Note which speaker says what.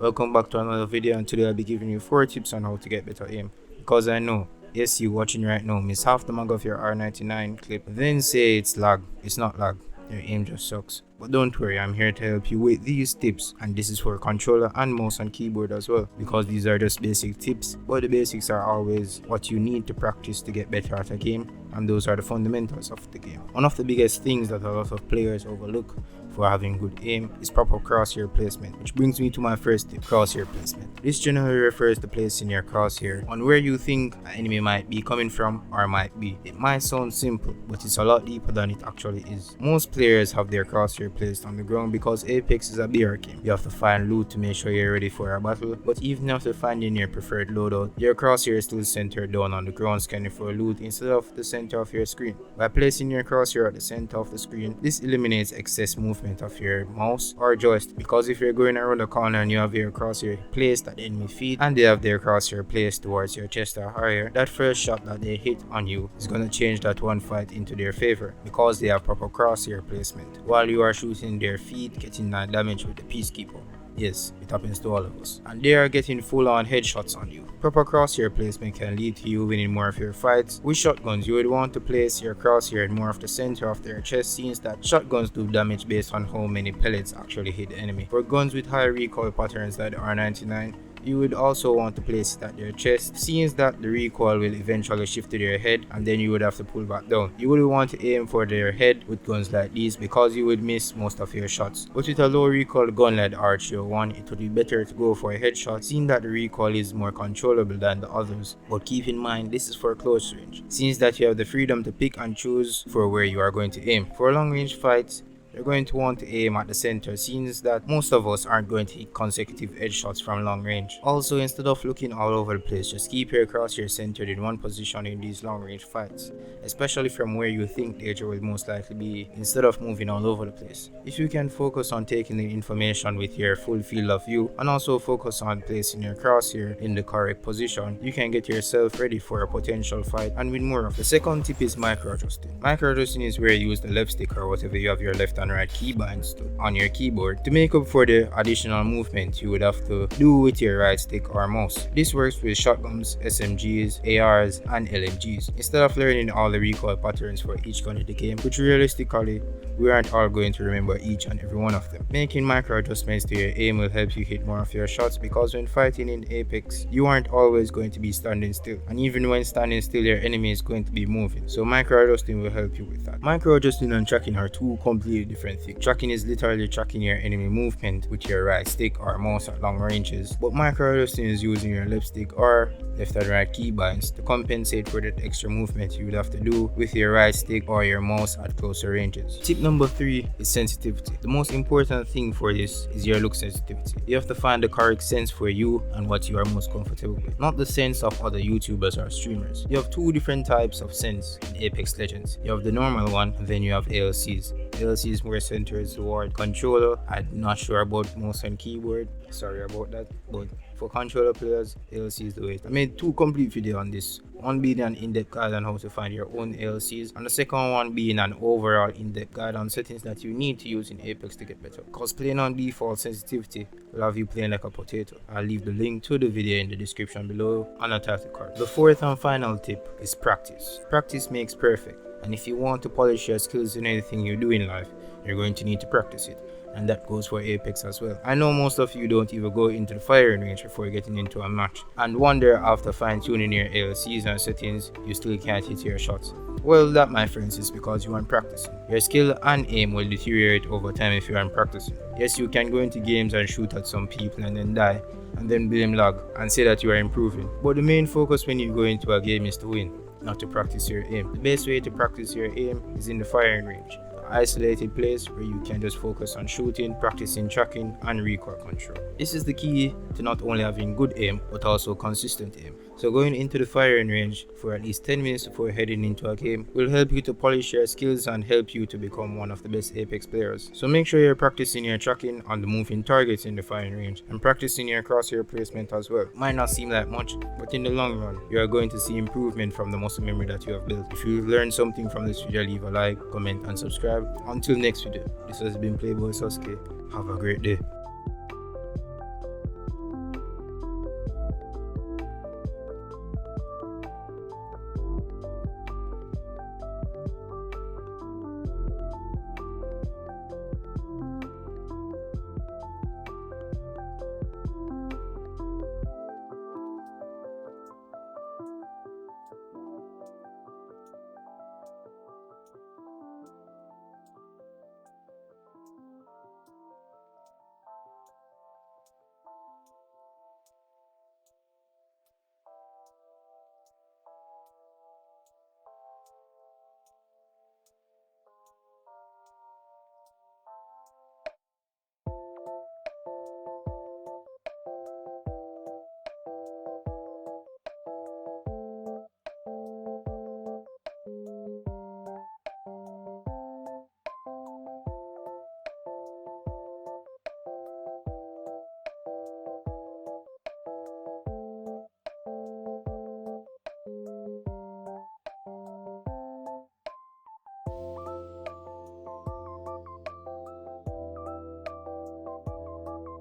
Speaker 1: Welcome back to another video, and today I'll be giving you 4 tips on how to get better aim. Because I know, yes, you watching right now miss half the mag of your R99 clip, then say it's lag. It's not lag, your aim just sucks. But don't worry, I'm here to help you with these tips, and this is for controller and mouse and keyboard as well, because these are just basic tips, but the basics are always what you need to practice to get better at a game, and those are the fundamentals of the game. One of the biggest things that a lot of players overlook for having good aim is proper crosshair placement, which brings me to my first tip: crosshair placement. This generally refers to placing your crosshair on where you think an enemy might be coming from or might be. It might sound simple, but it's a lot deeper than it actually is. Most players have their crosshair placed on the ground because Apex is a bear game. You have to find loot to make sure you're ready for a battle, but even after finding your preferred loadout, your crosshair is still centered down on the ground scanning for loot instead of the center of your screen. By placing your crosshair at the center of the screen, this eliminates excess movement of your mouse or joystick, because if you're going around the corner and you have your crosshair placed at the enemy feet and they have their crosshair placed towards your chest or higher, that first shot that they hit on you is going to change that one fight into their favor because they have proper crosshair placement, while you are shooting their feet, getting that damage with the peacekeeper. Yes, it happens to all of us. And they are getting full-on headshots on you. Proper crosshair placement can lead to you winning more of your fights. With shotguns, you would want to place your crosshair in more of the center of their chest, since that shotguns do damage based on how many pellets actually hit the enemy. For guns with high recoil patterns like the R99, you would also want to place it at their chest, since that the recoil will eventually shift to their head and then you would have to pull back down. You would want to aim for their head with guns like these because you would miss most of your shots. But with a low recoil gun like the R301, it would be better to go for a headshot, seeing that the recoil is more controllable than the others. But keep in mind, this is for close range, since that you have the freedom to pick and choose for where you are going to aim. For long range fights, you're going to want to aim at the center, since that most of us aren't going to hit consecutive headshots from long range. Also, instead of looking all over the place, just keep your crosshair centered in one position in these long range fights, especially from where you think danger will most likely be, instead of moving all over the place. If you can focus on taking the information with your full field of view and also focus on placing your crosshair in the correct position, you can get yourself ready for a potential fight and win more of. The second tip is micro adjusting. Micro adjusting is where you use the left stick or whatever you have your left and right keybinds on your keyboard to make up for the additional movement you would have to do with your right stick or mouse. This works with shotguns, SMGs, ARs, and LMGs. Instead of learning all the recoil patterns for each gun in the game, which realistically we aren't all going to remember each and every one of them. Making micro adjustments to your aim will help you hit more of your shots, because when fighting in Apex, you aren't always going to be standing still, and even when standing still, your enemy is going to be moving. So micro adjusting will help you with that. Micro adjusting and tracking are two completely different things. Tracking is literally tracking your enemy movement with your right stick or mouse at long ranges, but micro adjusting is using your left stick or left and right keybinds to compensate for that extra movement you would have to do with your right stick or your mouse at closer ranges. Tip number 3 is sensitivity. The most important thing for this is your look sensitivity. You have to find the correct sense for you and what you are most comfortable with, not the sense of other YouTubers or streamers. You have two different types of sense in Apex Legends. You have the normal one, and then you have ALCs. ALC is more centered toward controller. I'm not sure about mouse and keyboard, sorry about that, but for controller players, ALC is the way. I made 2 complete videos on this, one being an in-depth guide on how to find your own ALCs, and the second one being an overall in-depth guide on settings that you need to use in Apex to get better, because playing on default sensitivity will have you playing like a potato. I'll leave the link to the video in the description below and a title card. The fourth and final tip is practice. Practice makes perfect, and if you want to polish your skills in anything you do in life, you're going to need to practice it. And that goes for Apex as well. I know most of you don't even go into the firing range before getting into a match, and wonder after fine-tuning your ALCs and settings, you still can't hit your shots. Well, that, my friends, is because you aren't practicing. Your skill and aim will deteriorate over time if you aren't practicing. Yes, you can go into games and shoot at some people and then die, and then blame lag and say that you are improving. But the main focus when you go into a game is to win, not to practice your aim. The best way to practice your aim is in the firing range, isolated place where you can just focus on shooting, practicing tracking and recoil control. This is the key to not only having good aim but also consistent aim. So going into the firing range for at least 10 minutes before heading into a game will help you to polish your skills and help you to become one of the best Apex players. So make sure you're practicing your tracking on the moving targets in the firing range and practicing your crosshair placement as well. Might not seem like much, but in the long run, you are going to see improvement from the muscle memory that you have built. If you've learned something from this video, leave a like, comment and subscribe. Until next video, this has been Playboy Sasuke. Have a great day.